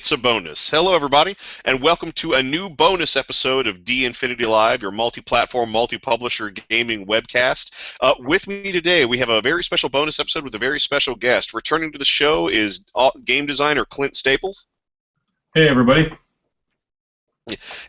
It's a bonus. Hello, everybody, and welcome to a new bonus episode of D Infinity Live, your multi-platform, multi-publisher gaming webcast. With me today, we have a very special bonus episode with a very special guest. Returning to the show is game designer Clint Staples. Hey, everybody.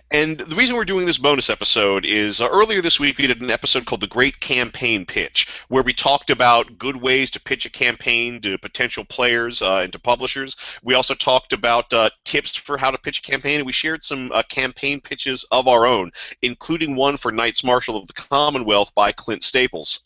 And the reason we're doing this bonus episode is earlier this week we did an episode called The Great Campaign Pitch, where we talked about good ways to pitch a campaign to potential players and to publishers. We also talked about tips for how to pitch a campaign, and we shared some campaign pitches of our own, including one for Knights Marshal of the Commonwealth by Clint Staples.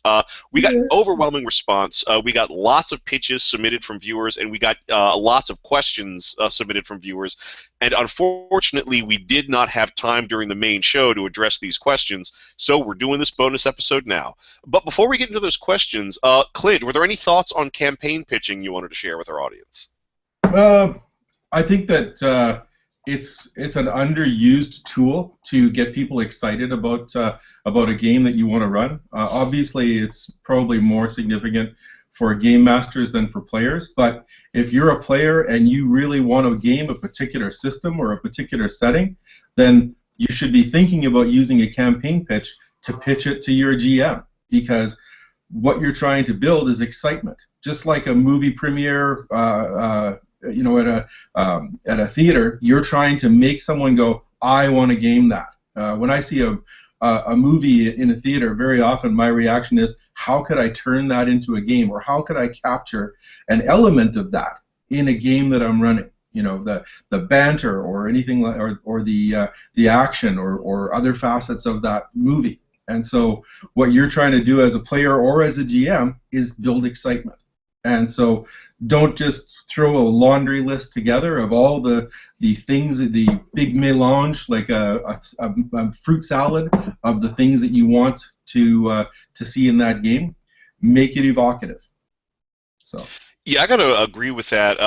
We got an overwhelming response. We got lots of pitches submitted from viewers, and we got lots of questions submitted from viewers. And unfortunately, we did not have time during the main show to address these questions, so we're doing this bonus episode now. But before we get into those questions, Clint, were there any thoughts on campaign pitching you wanted to share with our audience? I think that it's an underused tool to get people excited about a game that you want to run. Obviously, it's probably more significant for game masters than for players, but if you're a player and you really want to game a particular system or a particular setting, then you should be thinking about using a campaign pitch to pitch it to your GM, because what you're trying to build is excitement. Just like a movie premiere, at a theater, you're trying to make someone go, "I want to game that." When I see a movie in a theater, very often my reaction is, how could I turn that into a game, or how could I capture an element of that in a game that I'm running? You know, the banter or anything like, or the action or other facets of that movie. And so what you're trying to do as a player or as a GM is build excitement. And so don't just throw a laundry list together of all the things, the big melange, like a fruit salad of the things that you want to see in that game. Make it evocative. So. Yeah, I got to agree with that.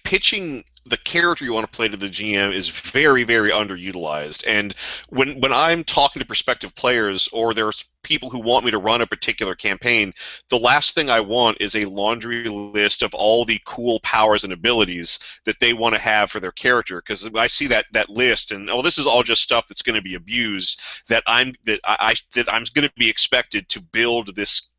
Pitching the character you want to play to the GM is very, very underutilized. And when I'm talking to prospective players, or there's people who want me to run a particular campaign, the last thing I want is a laundry list of all the cool powers and abilities that they want to have for their character. Because I see that list, and this is all just stuff that's going to be abused. That I'm going to be expected to build this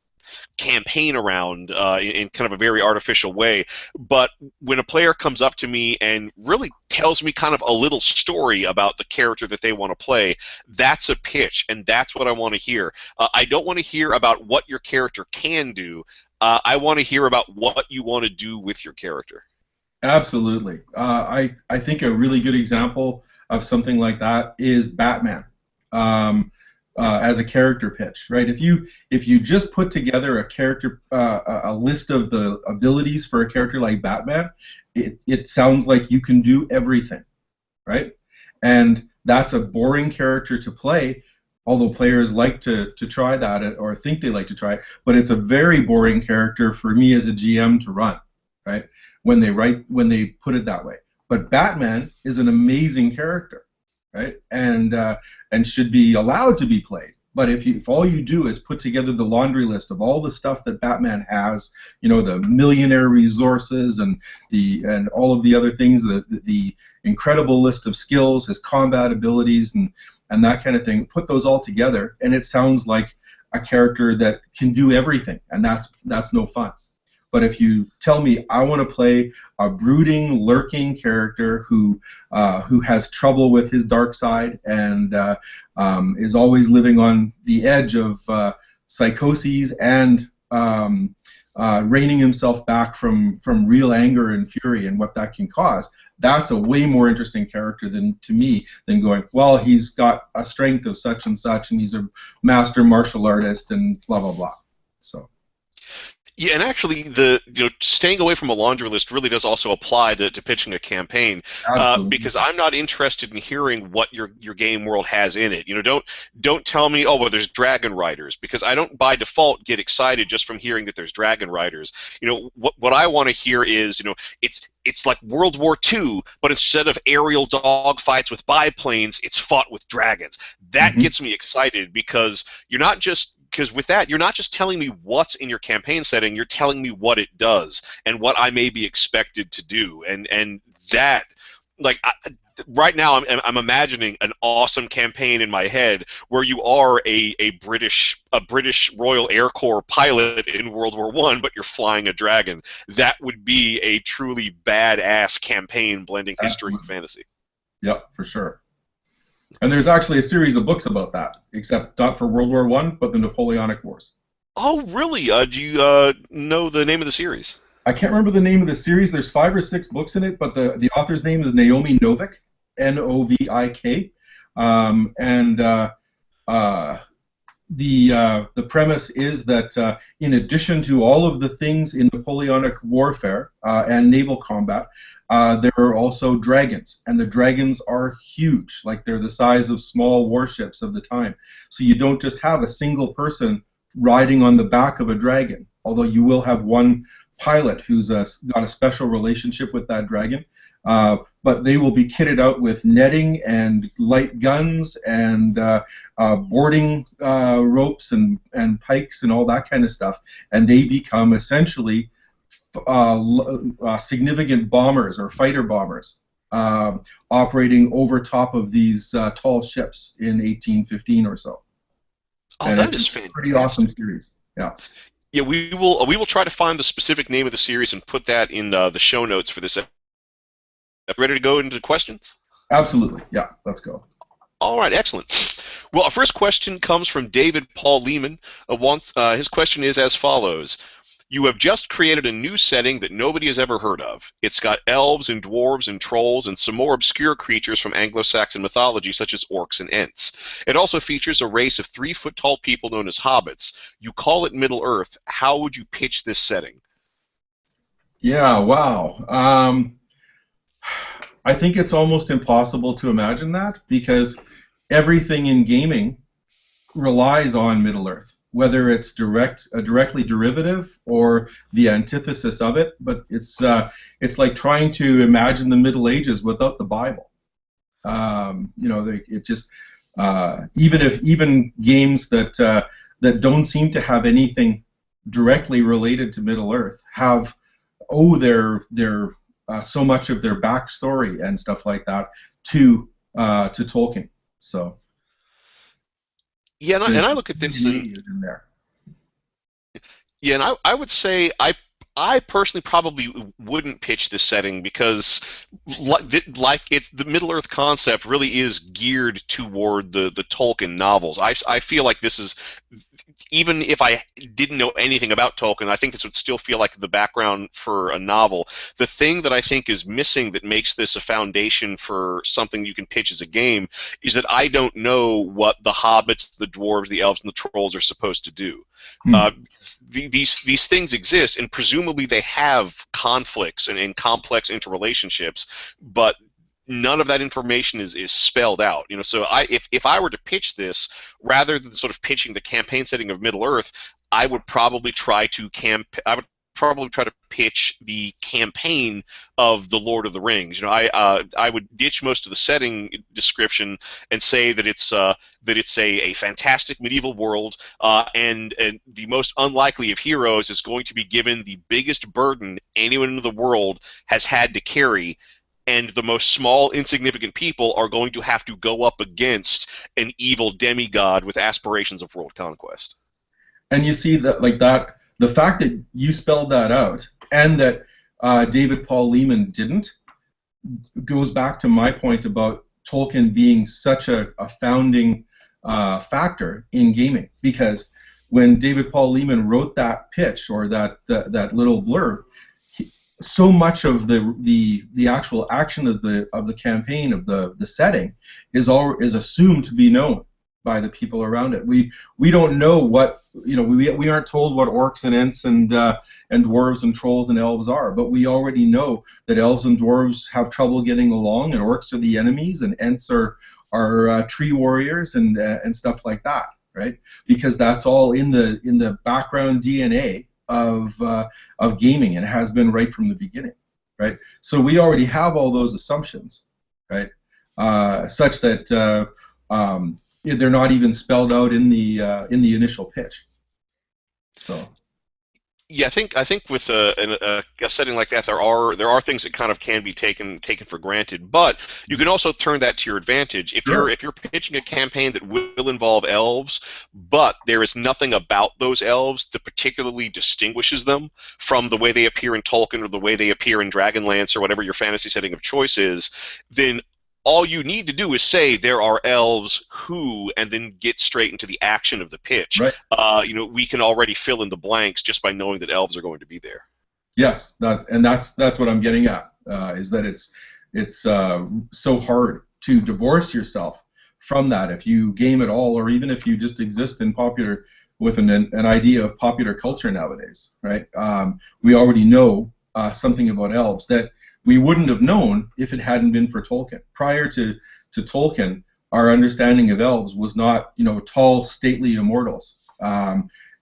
campaign around in kind of a very artificial way. But when a player comes up to me and really tells me kind of a little story about the character that they want to play, that's a pitch, and that's what I want to hear. I don't want to hear about what your character can do. I want to hear about what you want to do with your character. Absolutely. I think a really good example of something like that is Batman. As a character pitch, right? If you just put together a character, a list of the abilities for a character like Batman, it sounds like you can do everything, right? And that's a boring character to play, although players like to try that or think they like to try it. But it's a very boring character for me as a GM to run, right? When they put it that way. But Batman is an amazing character, right? And should be allowed to be played. But if all you do is put together the laundry list of all the stuff that Batman has, the millionaire resources and all of the other things, the incredible list of skills, his combat abilities and that kind of thing, put those all together, and it sounds like a character that can do everything, and that's no fun. But if you tell me I want to play a brooding, lurking character who has trouble with his dark side and is always living on the edge of psychoses and reining himself back from real anger and fury and what that can cause, that's a way more interesting character to me than going, well, he's got a strength of such and such, and he's a master martial artist and blah blah blah. So. Yeah, and actually, staying away from a laundry list really does also apply to pitching a campaign, because I'm not interested in hearing what your game world has in it. Don't tell me, oh, well, there's dragon riders, because I don't by default get excited just from hearing that there's dragon riders. What I want to hear is, it's like World War II, but instead of aerial dogfights with biplanes, it's fought with dragons. That gets me excited, because with that, you're not just telling me what's in your campaign setting, you're telling me what it does and what I may be expected to do. And that, like, right now I'm imagining an awesome campaign in my head where you are a British Royal Air Corps pilot in World War I, but you're flying a dragon. That would be a truly badass campaign blending history and Absolutely. fantasy. Yep, for sure. And there's actually a series of books about that, except not for World War One, but the Napoleonic Wars. Oh, really? Do you know the name of the series? I can't remember the name of the series. There's 5 or 6 books in it, but the author's name is Naomi Novik, Novik. And uh, the premise is that in addition to all of the things in Napoleonic warfare and naval combat, there are also dragons, and the dragons are huge, like they're the size of small warships of the time. So you don't just have a single person riding on the back of a dragon, although you will have one pilot who's got a special relationship with that dragon. But they will be kitted out with netting and light guns and boarding ropes and pikes and all that kind of stuff, and they become essentially significant bombers or fighter bombers operating over top of these tall ships in 1815 or so. Oh, And that it's is a pretty awesome fantastic. series. Yeah, Yeah, we will try to find the specific name of the series and put that in the show notes for this. Ready to go into questions? absolutely. Yeah, let's go. All right, excellent. Well, our first question comes from David Paul Lehman. His question is as follows. You have just created a new setting that nobody has ever heard of. It's got elves and dwarves and trolls and some more obscure creatures from Anglo-Saxon mythology such as orcs and ents. It also features a race of 3-foot-tall people known as hobbits. You call it Middle-earth. How would you pitch this setting? Yeah, wow. I think it's almost impossible to imagine that because everything in gaming relies on Middle Earth, whether it's directly derivative or the antithesis of it. But it's like trying to imagine the Middle Ages without the Bible. It just even games that don't seem to have anything directly related to Middle Earth have their so much of their backstory and stuff like that to Tolkien. So Yeah, the and I look at this and DNA is in there. yeah, and I would say I personally probably wouldn't pitch this setting because like it's the Middle Earth concept really is geared toward the Tolkien novels. I feel like this is, even if I didn't know anything about Tolkien, I think this would still feel like the background for a novel. The thing that I think is missing that makes this a foundation for something you can pitch as a game is that I don't know what the hobbits, the dwarves, the elves, and the trolls are supposed to do. Hmm. Uh, these things exist, and presumably they have conflicts and complex interrelationships, but none of that information is spelled out. So if I were to pitch this, rather than sort of pitching the campaign setting of Middle Earth, I would probably try to pitch the campaign of the Lord of the Rings. I would ditch most of the setting description and say that it's a fantastic medieval world, and the most unlikely of heroes is going to be given the biggest burden anyone in the world has had to carry, and the most small, insignificant people are going to have to go up against an evil demigod with aspirations of world conquest. And you see that the fact that you spelled that out and that David Paul Lehman didn't goes back to my point about Tolkien being such a founding factor in gaming, because when David Paul Lehman wrote that pitch or that little blurb, so much of the actual action of the campaign of the setting is assumed to be known by the people around it. We don't know what we aren't told what orcs and ents and dwarves and trolls and elves are, but we already know that elves and dwarves have trouble getting along, and orcs are the enemies, and ents are tree warriors and stuff like that, right? Because that's all in the background DNA of gaming, and it has been right from the beginning, right? So we already have all those assumptions, right? Such that they're not even spelled out in the initial pitch. So Yeah, I think with a setting like that, there are things that kind of can be taken for granted, but you can also turn that to your advantage. Sure. If you're pitching a campaign that will involve elves, but there is nothing about those elves that particularly distinguishes them from the way they appear in Tolkien or the way they appear in Dragonlance or whatever your fantasy setting of choice is, then all you need to do is say there are elves who, and then get straight into the action of the pitch. Right. We can already fill in the blanks just by knowing that elves are going to be there. Yes, that's what I'm getting at. Is that it's so hard to divorce yourself from that if you game at all, or even if you just exist in popular with an idea of popular culture nowadays, right? We already know something about elves that we wouldn't have known if it hadn't been for Tolkien. Prior to Tolkien, our understanding of elves was not, tall, stately immortals.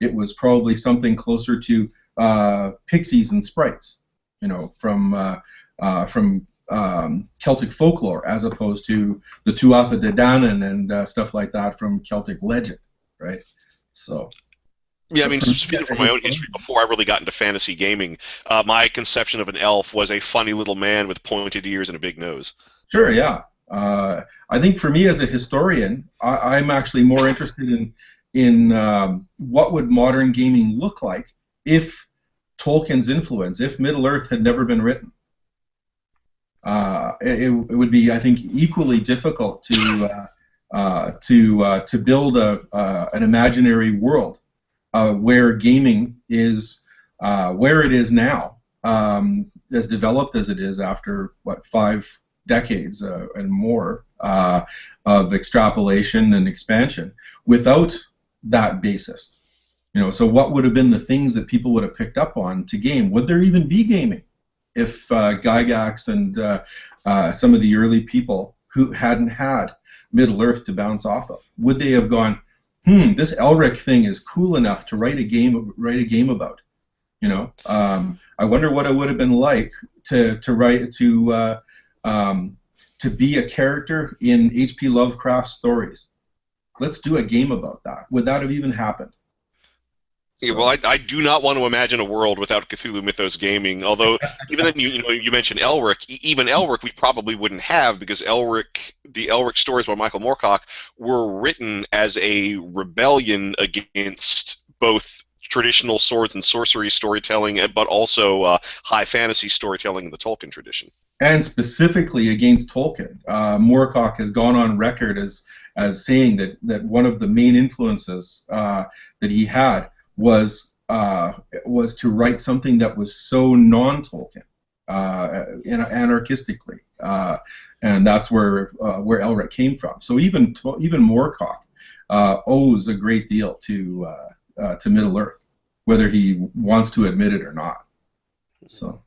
It was probably something closer to pixies and sprites, from Celtic folklore, as opposed to the Tuatha De Danann and stuff like that from Celtic legend, right? So, Yeah, I but mean, for me speaking as a from my own history, historian, before I really got into fantasy gaming, my conception of an elf was a funny little man with pointed ears and a big nose. sure, yeah. I think for me as a historian, I'm actually more interested in what would modern gaming look like if Tolkien's influence, if Middle Earth had never been written. It would be, I think, equally difficult to build an imaginary world where gaming is where it is now, as developed as it is after what 5 decades and more of extrapolation and expansion, without that basis. So what would have been the things that people would have picked up on to game? Would there even be gaming if Gygax and some of the early people who hadn't had Middle Earth to bounce off of? Would they have gone, this Elric thing is cool enough to write a game about? I wonder what it would have been like to be a character in H.P. Lovecraft's stories. Let's do a game about that. Would that have even happened? Yeah, well, So, I do not want to imagine a world without Cthulhu Mythos gaming. Although, even then, you mentioned Elric. Even Elric, we probably wouldn't have because the Elric stories by Michael Moorcock were written as a rebellion against both traditional swords and sorcery storytelling, but also high fantasy storytelling in the Tolkien tradition. and specifically against Tolkien, Moorcock has gone on record as saying that one of the main influences that he had was to write something that was so non-Tolkien, anarchistically, and that's where Elric came from. So even Moorcock owes a great deal to Middle Earth, whether he wants to admit it or not. So.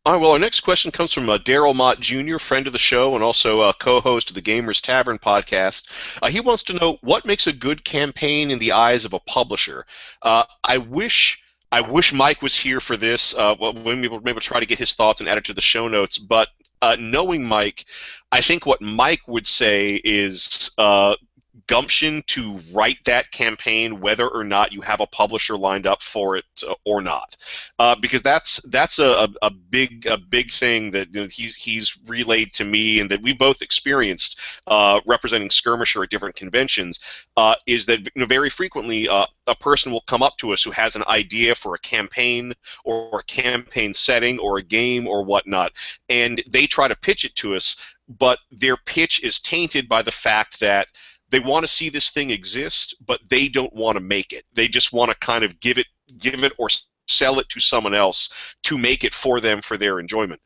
All right, well, our next question comes from Daryl Mott Jr., friend of the show and also co-host of the Gamers Tavern podcast. He wants to know what makes a good campaign in the eyes of a publisher. I wish Mike was here for this. Well, maybe try to get his thoughts and add it to the show notes. But knowing Mike, I think what Mike would say is gumption to write that campaign, whether or not you have a publisher lined up for it or not, because that's a big thing that he's relayed to me and that we both experienced representing Skirmisher at different conventions. Is that very frequently a person will come up to us who has an idea for a campaign or a campaign setting or a game or whatnot, and they try to pitch it to us, but their pitch is tainted by the fact that they want to see this thing exist, but they don't want to make it. They just want to kind of give it or sell it to someone else to make it for them for their enjoyment.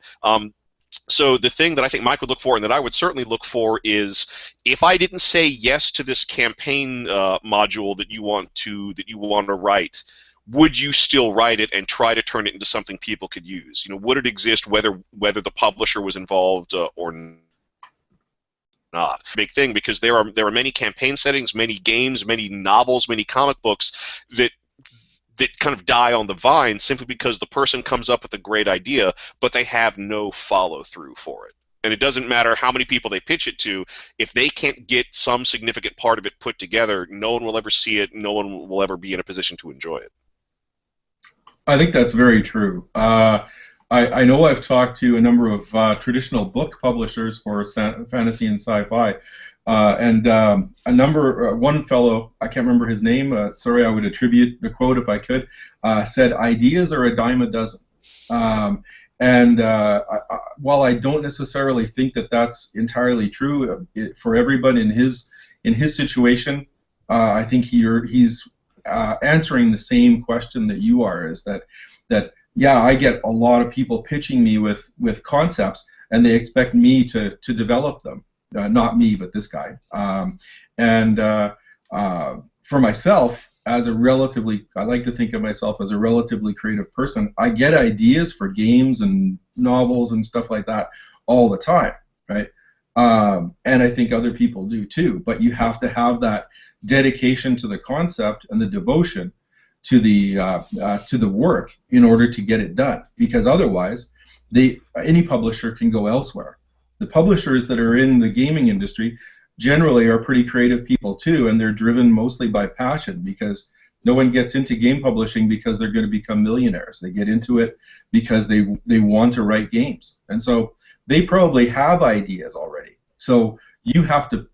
So the thing that I think Mike would look for, and that I would certainly look for, is if I didn't say yes to this campaign module that you want to write, would you still write it and try to turn it into something people could use? Would it exist whether the publisher was involved or not? Big thing, because there are many campaign settings, many games, many novels, many comic books that kind of die on the vine simply because the person comes up with a great idea, but they have no follow through for it. And it doesn't matter how many people they pitch it to, if they can't get some significant part of it put together, no one will ever see it, no one will ever be in a position to enjoy it. I think that's very true. I know I've talked to a number of traditional book publishers for fantasy and sci-fi, and one fellow, I can't remember his name. Sorry, I would attribute the quote if I could. Said, "Ideas are a dime a dozen." Um, and while I don't necessarily think that that's entirely true for everybody in his situation, I think he's answering the same question that you are. Is that yeah, I get a lot of people pitching me with concepts, and they expect me to develop them. Not me, but this guy. And For myself, as a relatively, I like to think of myself as a relatively creative person. I get ideas for games and novels and stuff like that all the time, right? And I think other people do too. But you have to have that dedication to the concept and the devotion to the work in order to get it done. Because otherwise, any publisher can go elsewhere. The publishers that are in the gaming industry generally are pretty creative people too, and they're driven mostly by passion, because no one gets into game publishing because they're going to become millionaires. They get into it because they want to write games, and so they probably have ideas already. So you have to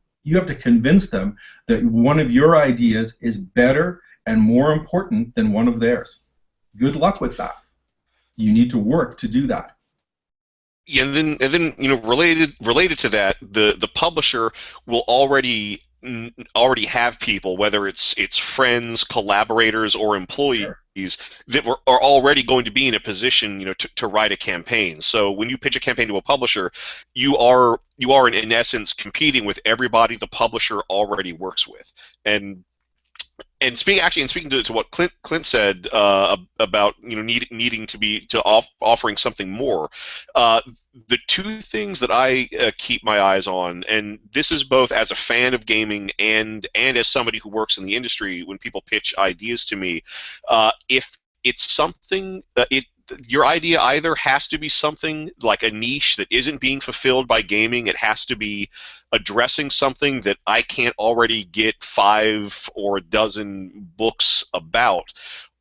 convince them that one of your ideas is better and more important than one of theirs. Good luck with that. You need to work to do that. Yeah, and then related to that, the publisher will already have people, whether it's friends, collaborators, or employees Sure. that are already going to be in a position to write a campaign. So when you pitch a campaign to a publisher, you are in essence competing with everybody the publisher already works with. And speaking to what Clint said about needing offering something more, uh, the two things that I keep my eyes on, and this is both as a fan of gaming and as somebody who works in the industry, when people pitch ideas to me, if it's something your idea either has to be something like a niche that isn't being fulfilled by gaming. It has to be addressing something that I can't already get 5 or a dozen books about,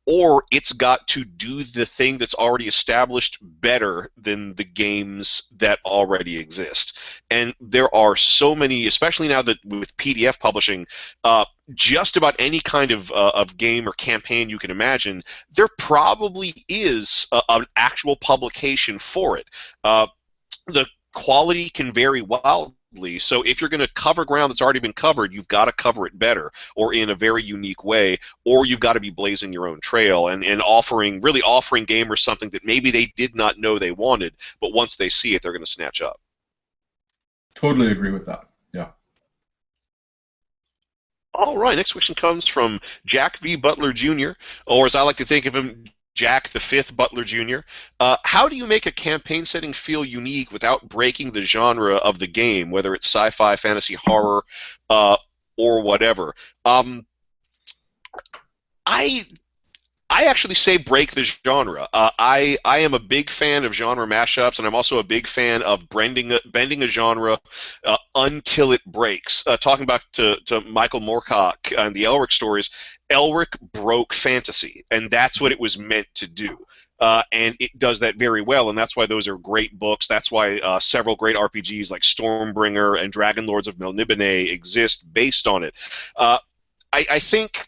or it's got to do the thing that's already established better than the games that already exist. And there are so many, especially now that with PDF publishing, just about any kind of game or campaign you can imagine, there probably is an actual publication for it. The quality can vary wildly. So if you're going to cover ground that's already been covered, you've got to cover it better or in a very unique way, or you've got to be blazing your own trail and offering gamers something that maybe they did not know they wanted, but once they see it, they're going to snatch up. Totally agree with that. Yeah. All right, next question comes from Jack V. Butler Jr., or as I like to think of him, Jack the Fifth Butler Jr. How do you make a campaign setting feel unique without breaking the genre of the game, whether it's sci-fi, fantasy, horror, uh, or whatever? Um, I I actually say break the genre. I am a big fan of genre mashups, and I'm also a big fan of bending a genre until it breaks. Talking back to Michael Moorcock and the Elric stories, Elric broke fantasy, and that's what it was meant to do. And it does that very well, and that's why those are great books. That's why several great RPGs like Stormbringer and Dragon Lords of Melniboné exist based on it. I think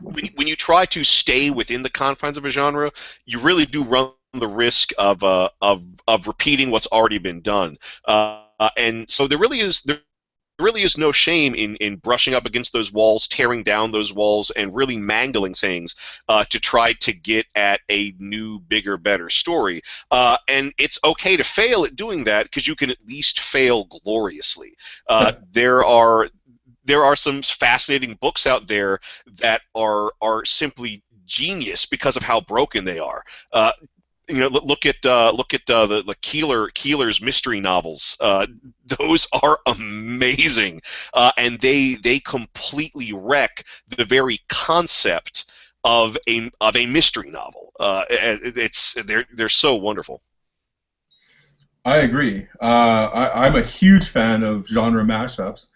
when you try to stay within the confines of a genre, you really do run the risk of repeating what's already been done. And so there really is no shame in brushing up against those walls, tearing down those walls, and really mangling things to try to get at a new, bigger, better story. And it's okay to fail at doing that because you can at least fail gloriously. There are some fascinating books out there that are simply genius because of how broken they are. Look at the Keeler's mystery novels. Those are amazing, and they completely wreck the very concept of a mystery novel. They're so wonderful. I agree. I'm a huge fan of genre mashups,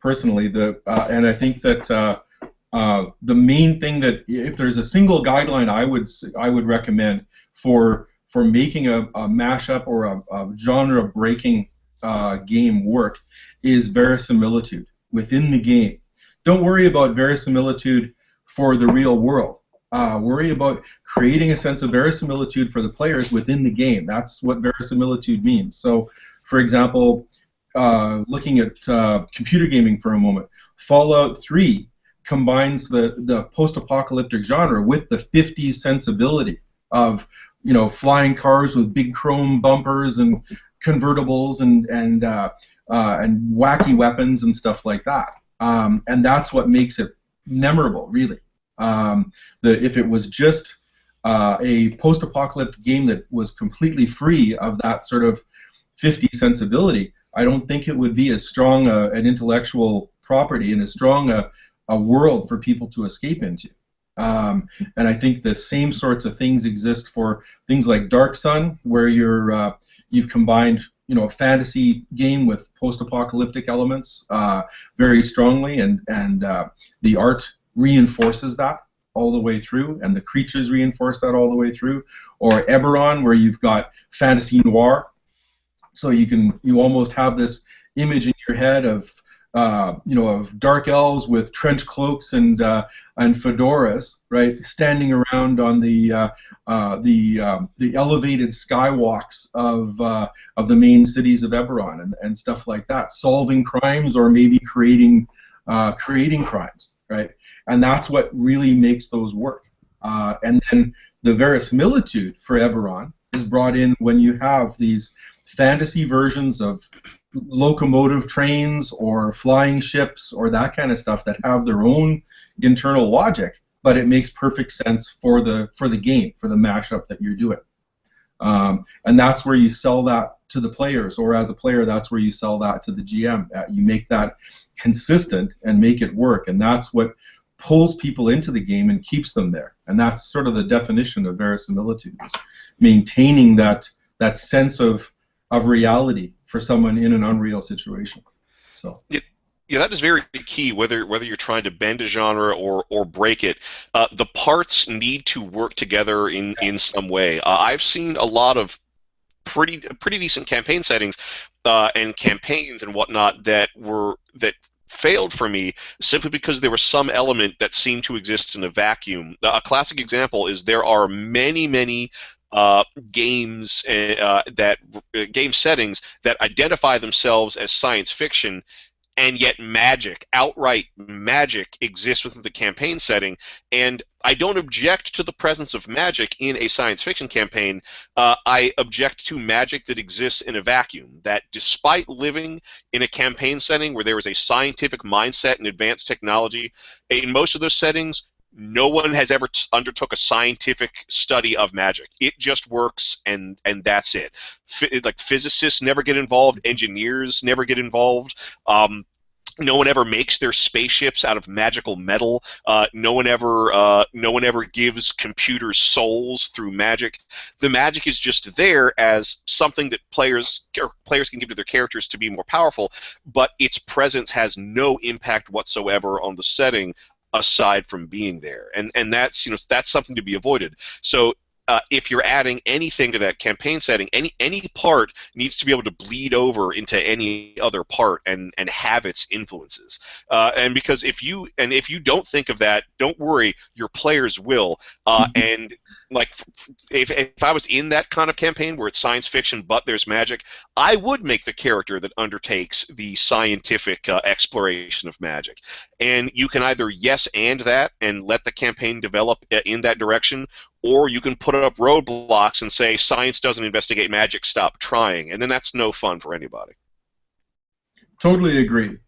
personally. And I think that The main thing that, if there's a single guideline I would recommend for making a mashup or a genre breaking game work is verisimilitude within the game. Don't worry about verisimilitude for the real world. Worry about creating a sense of verisimilitude for the players within the game. That's what verisimilitude means. So, for example, looking at computer gaming for a moment, Fallout 3 combines the post-apocalyptic genre with the 50s sensibility of, flying cars with big chrome bumpers and convertibles and wacky weapons and stuff like that. And that's what makes it memorable, really. If it was just a post-apocalyptic game that was completely free of that sort of 50 sensibility, I don't think it would be as strong an intellectual property and as strong a world for people to escape into. And I think the same sorts of things exist for things like Dark Sun, where you've combined a fantasy game with post-apocalyptic elements very strongly, and the art reinforces that all the way through, and the creatures reinforce that all the way through. Or Eberron, where you've got fantasy noir, so you almost have this image in your head of of dark elves with trench cloaks and fedoras, right, standing around on the elevated skywalks of the main cities of Eberron and stuff like that, solving crimes or maybe creating crimes, right? And that's what really makes those work. And then the verisimilitude for Eberron is brought in when you have these fantasy versions of locomotive trains or flying ships or that kind of stuff that have their own internal logic, but it makes perfect sense for the game, for the mashup that you're doing. And that's where you sell that to the players, or as a player, that's where you sell that to the GM. You make that consistent and make it work, and that's what pulls people into the game and keeps them there. And that's sort of the definition of verisimilitude, is maintaining that sense of reality for someone in an unreal situation. So. Yeah, that is very key. Whether you're trying to bend a genre or break it, the parts need to work together in some way. I've seen a lot of pretty decent campaign settings and campaigns and whatnot that failed for me simply because there was some element that seemed to exist in a vacuum. A classic example is there are many games game settings that identify themselves as science fiction, and yet outright magic exists within the campaign setting. And I don't object to the presence of magic in a science fiction campaign. I object to magic that exists in a vacuum, that despite living in a campaign setting where there is a scientific mindset and advanced technology, in most of those settings, no one has ever undertook a scientific study of magic. It just works, and that's it. Like physicists never get involved, engineers never get involved. No one ever makes their spaceships out of magical metal. No one ever gives computers souls through magic. The magic is just there as something that players can give to their characters to be more powerful, but its presence has no impact whatsoever on the setting aside from being there, and that's that's something to be avoided. So if you're adding anything to that campaign setting, any part needs to be able to bleed over into any other part and have its influences. And because if you don't think of that, don't worry, your players will. And like if I was in that kind of campaign where it's science fiction but there's magic, I would make the character that undertakes the scientific exploration of magic. And you can either yes and that and let the campaign develop in that direction, or you can put up roadblocks and say science doesn't investigate magic, stop trying, and then that's no fun for anybody. Totally agree.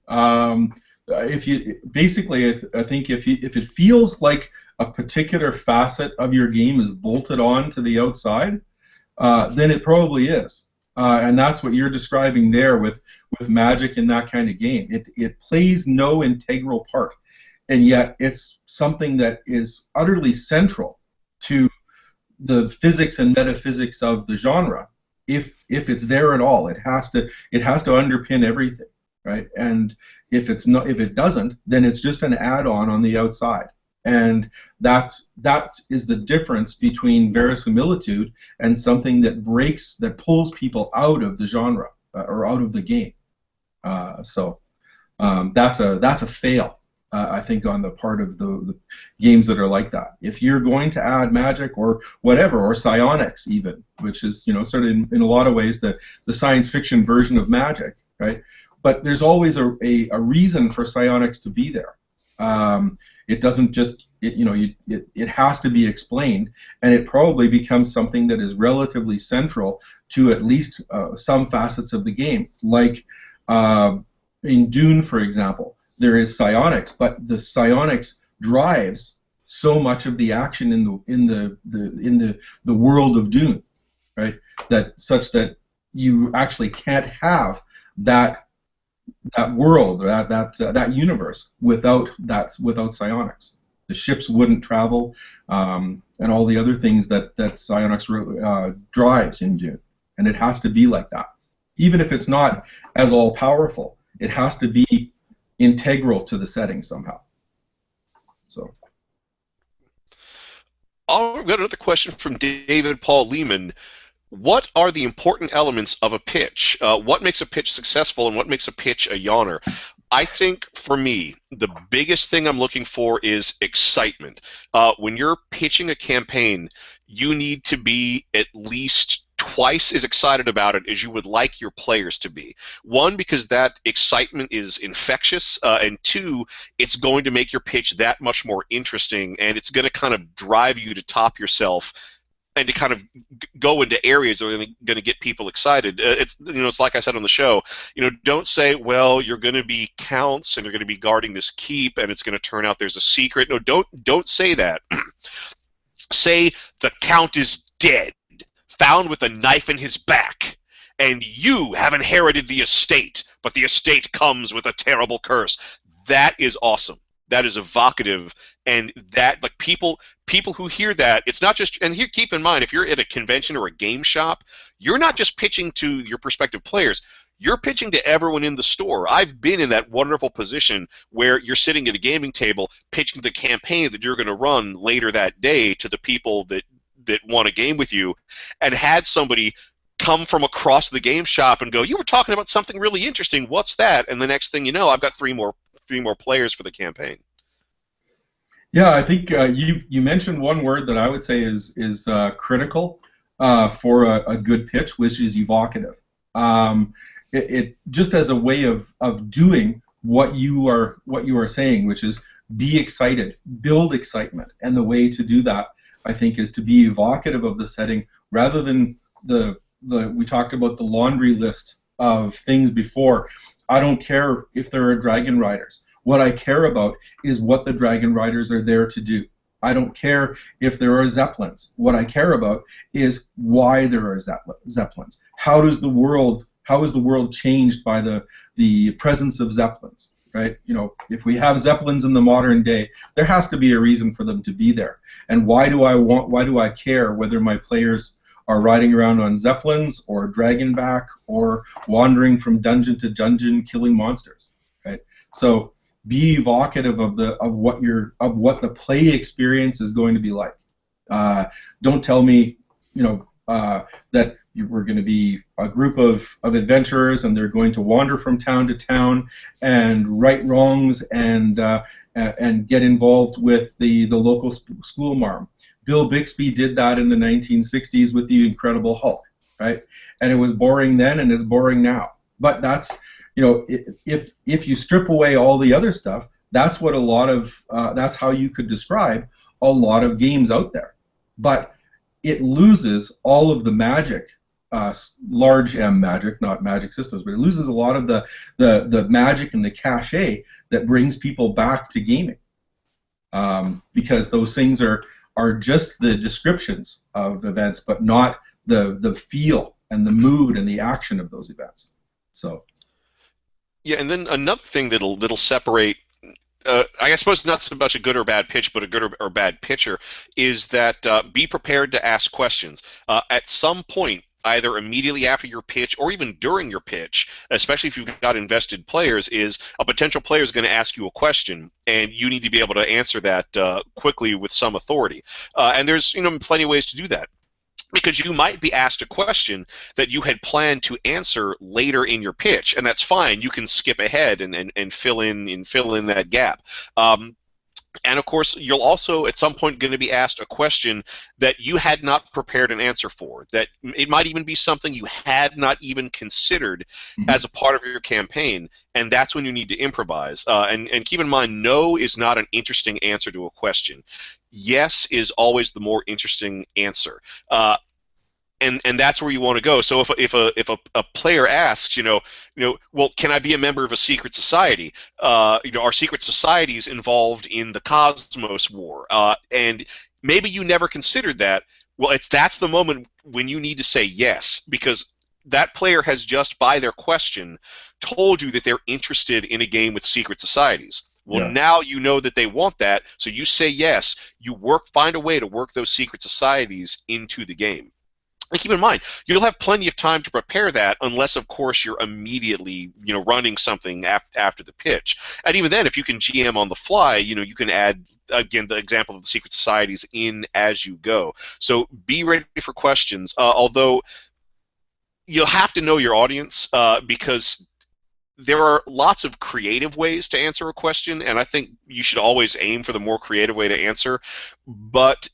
If you basically, I think if it feels like a particular facet of your game is bolted on to the outside, then it probably is, and that's what you're describing there with magic in that kind of game. It plays no integral part, and yet it's something that is utterly central to the physics and metaphysics of the genre. If it's there at all, it has to underpin everything. right? And if it doesn't, then it's just an add-on on the outside. And that is the difference between verisimilitude and something that pulls people out of the genre or out of the game. That's a fail, I think, on the part of the games that are like that. If you're going to add magic or whatever, or psionics even, which is sort of in a lot of ways the science fiction version of magic, right? But there's always a reason for psionics to be there. It doesn't just it has to be explained, and it probably becomes something that is relatively central to at least some facets of the game, like. In Dune, for example, there is psionics, but the psionics drives so much of the action in the world of Dune, right? That you actually can't have that world or that universe without psionics. The ships wouldn't travel, and all the other things that psionics drives in Dune, and it has to be like that, even if it's not as all powerful. It has to be integral to the setting somehow. So. Oh, I've got another question from David Paul Lehman. What are the important elements of a pitch? What makes a pitch successful and what makes a pitch a yawner? I think, for me, the biggest thing I'm looking for is excitement. When you're pitching a campaign, you need to be at least twice as excited about it as you would like your players to be. One, because that excitement is infectious, and two, it's going to make your pitch that much more interesting, and it's going to kind of drive you to top yourself and to kind of go into areas that are going to get people excited. It's like I said on the show. Don't say, well, you're going to be counts and you're going to be guarding this keep and it's going to turn out there's a secret. No, don't say that. Say the count is dead, found with a knife in his back, and you have inherited the estate, but the estate comes with a terrible curse. That is awesome. That is evocative, and that, like, people who hear that, it's not just, and here, keep in mind, if you're at a convention or a game shop, you're not just pitching to your prospective players, you're pitching to everyone in the store. I've been in that wonderful position where you're sitting at a gaming table pitching the campaign that you're going to run later that day to the people that want a game with you, and had somebody come from across the game shop and go, you were talking about something really interesting, what's that? And the next thing you know, I've got three more players for the campaign. Yeah, I think you mentioned one word that I would say is critical for a good pitch, which is evocative. It just as a way of doing what you are saying, which is be excited, build excitement, and the way to do that, I think, is to be evocative of the setting rather than we talked about the laundry list of things before. I don't care if there are dragon riders. What I care about is what the dragon riders are there to do. I don't care if there are zeppelins. What I care about is why there are zeppelins. How is the world changed by the presence of zeppelins? Right? If we have zeppelins in the modern day, there has to be a reason for them to be there. And why do I care whether my players are riding around on zeppelins or dragonback or wandering from dungeon to dungeon killing monsters? Right? So be evocative of what the play experience is going to be like. Don't tell me that we're going to be a group of adventurers and they're going to wander from town to town and right wrongs and get involved with the local school marm. Bill Bixby did that in the 1960s with the Incredible Hulk, right? And it was boring then and it's boring now. But that's, if you strip away all the other stuff, that's what that's how you could describe a lot of games out there. But it loses all of the magic, large M magic, not magic systems, but it loses a lot of the magic and the cachet that brings people back to gaming, because those things are just the descriptions of events, but not the feel and the mood and the action of those events. So. Yeah, and then another thing that'll separate, I suppose not so much a good or bad pitch, but a good or bad pitcher, is that be prepared to ask questions. At some point, either immediately after your pitch or even during your pitch, especially if you've got invested players, is a potential player is going to ask you a question, and you need to be able to answer that quickly with some authority. And there's plenty of ways to do that, because you might be asked a question that you had planned to answer later in your pitch, and that's fine. You can skip ahead and fill in that gap. And of course, you'll also at some point going to be asked a question that you had not prepared an answer for. That it might even be something you had not even considered as a part of your campaign, and that's when you need to improvise. And keep in mind, no is not an interesting answer to a question. Yes is always the more interesting answer. And that's where you want to go. So if a player asks, well, can I be a member of a secret society? Are secret societies involved in the Cosmos War? And maybe you never considered that. Well, that's the moment when you need to say yes, because that player has just, by their question, told you that they're interested in a game with secret societies. Well, now you know that they want that, so you say yes. You find a way to work those secret societies into the game. And keep in mind, you'll have plenty of time to prepare that, unless, of course, you're immediately, running something after the pitch. And even then, if you can GM on the fly, you can add, again, the example of the secret societies in as you go. So be ready for questions. Although you'll have to know your audience, because there are lots of creative ways to answer a question, and I think you should always aim for the more creative way to answer. But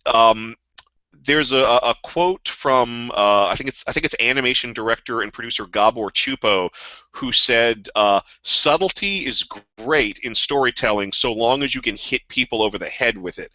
there's a quote from I think it's animation director and producer Gabor Chupo, who said, "Subtlety is great in storytelling so long as you can hit people over the head with it."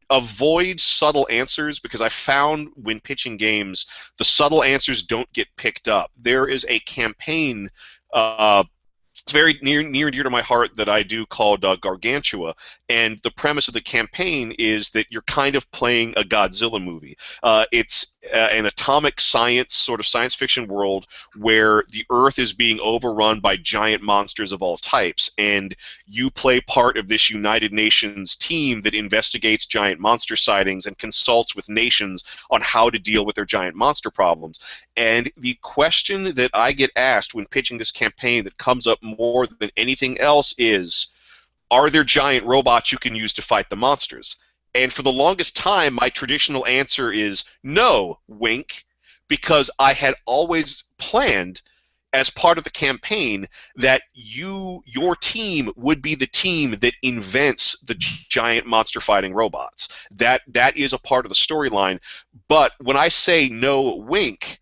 Avoid subtle answers, because I found when pitching games, the subtle answers don't get picked up. There is a campaign. It's very near and dear to my heart that I do, called Gargantua, and the premise of the campaign is that you're kind of playing a Godzilla movie. It's an atomic science, sort of science fiction world where the Earth is being overrun by giant monsters of all types, and you play part of this United Nations team that investigates giant monster sightings and consults with nations on how to deal with their giant monster problems. And the question that I get asked when pitching this campaign that comes up more than anything else is, are there giant robots you can use to fight the monsters? And for the longest time, my traditional answer is no, wink, because I had always planned as part of the campaign that your team would be the team that invents the giant monster fighting robots. That is a part of the storyline. But when I say no, wink,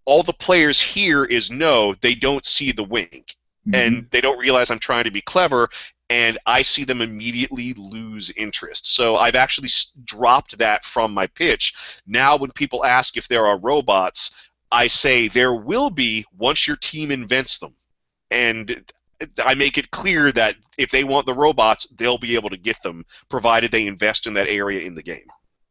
all the players hear is no, they don't see the wink. And they don't realize I'm trying to be clever, and I see them immediately lose interest. So I've actually dropped that from my pitch. Now when people ask if there are robots, I say there will be once your team invents them. And I make it clear that if they want the robots, they'll be able to get them, provided they invest in that area in the game.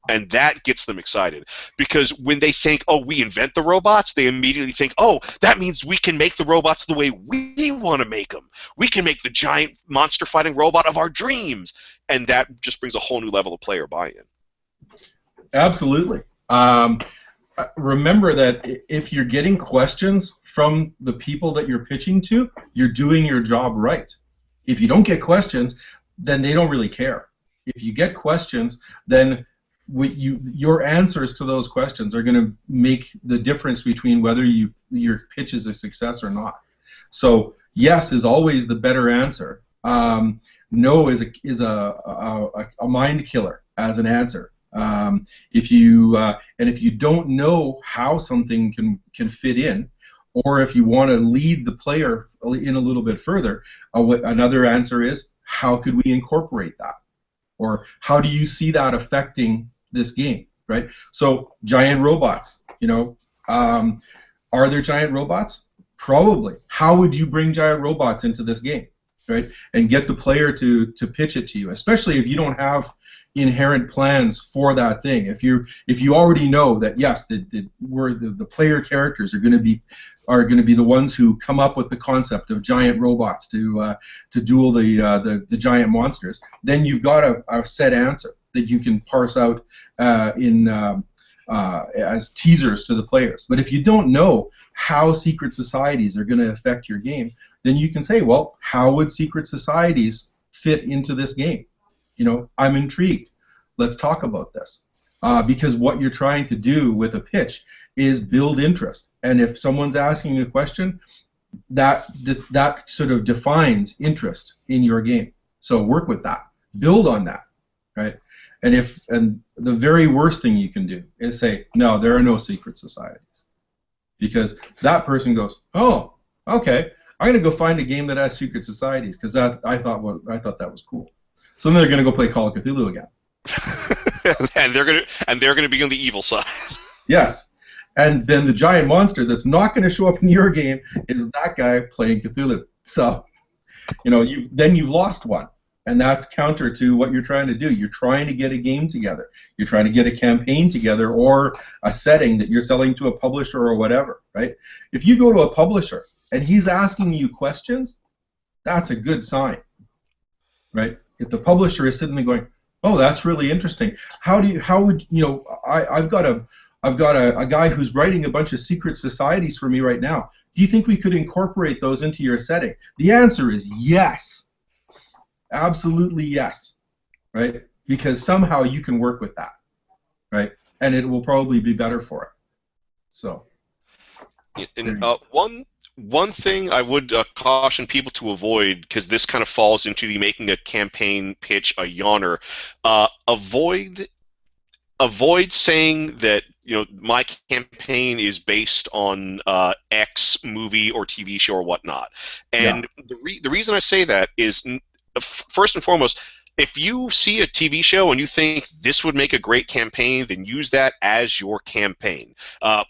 And that gets them excited, because when they think, oh, we invent the robots, they immediately think, oh, that means we can make the robots the way we want to make them. We can make the giant monster fighting robot of our dreams. And that just brings a whole new level of player buy-in. Absolutely. Remember that if you're getting questions from the people that you're pitching to, you're doing your job right. If you don't get questions, then they don't really care. If you get questions, then your answers to those questions are going to make the difference between whether your pitch is a success or not. So yes is always the better answer. No is a mind killer as an answer. If you don't know how something can fit in, or if you want to lead the player in a little bit further, another answer is, how could we incorporate that? Or how do you see that affecting this game, right? So giant robots, are there giant robots? Probably. How would you bring giant robots into this game, right? And get the player to pitch it to you, especially if you don't have inherent plans for that thing. If you already know that yes, the player characters are going to be the ones who come up with the concept of giant robots to duel the giant monsters, then you've got a set answer that you can parse out in as teasers to the players. But if you don't know how secret societies are going to affect your game, then you can say, well, how would secret societies fit into this game? I'm intrigued. Let's talk about this. Because what you're trying to do with a pitch is build interest. And if someone's asking a question, that sort of defines interest in your game. So work with that. Build on that, right? And the very worst thing you can do is say, no, there are no secret societies. Because that person goes, oh, okay, I'm going to go find a game that has secret societies because I thought that was cool. So then they're going to go play Call of Cthulhu again. and they're gonna be on the evil side. Yes, and then the giant monster that's not going to show up in your game is that guy playing Cthulhu. So, you've lost one, and that's counter to what you're trying to do. You're trying to get a game together. You're trying to get a campaign together or a setting that you're selling to a publisher or whatever, right? If you go to a publisher and he's asking you questions, that's a good sign, right? If the publisher is sitting there going, oh, that's really interesting. I've got a guy who's writing a bunch of secret societies for me right now. Do you think we could incorporate those into your setting? The answer is yes. Absolutely yes. Right? Because somehow you can work with that. Right? And it will probably be better for it. So. And one thing I would caution people to avoid, because this kind of falls into the making a campaign pitch a yawner, avoid saying that my campaign is based on X movie or TV show or whatnot. And the reason I say that is, first and foremost, if you see a TV show and you think this would make a great campaign, then use that as your campaign.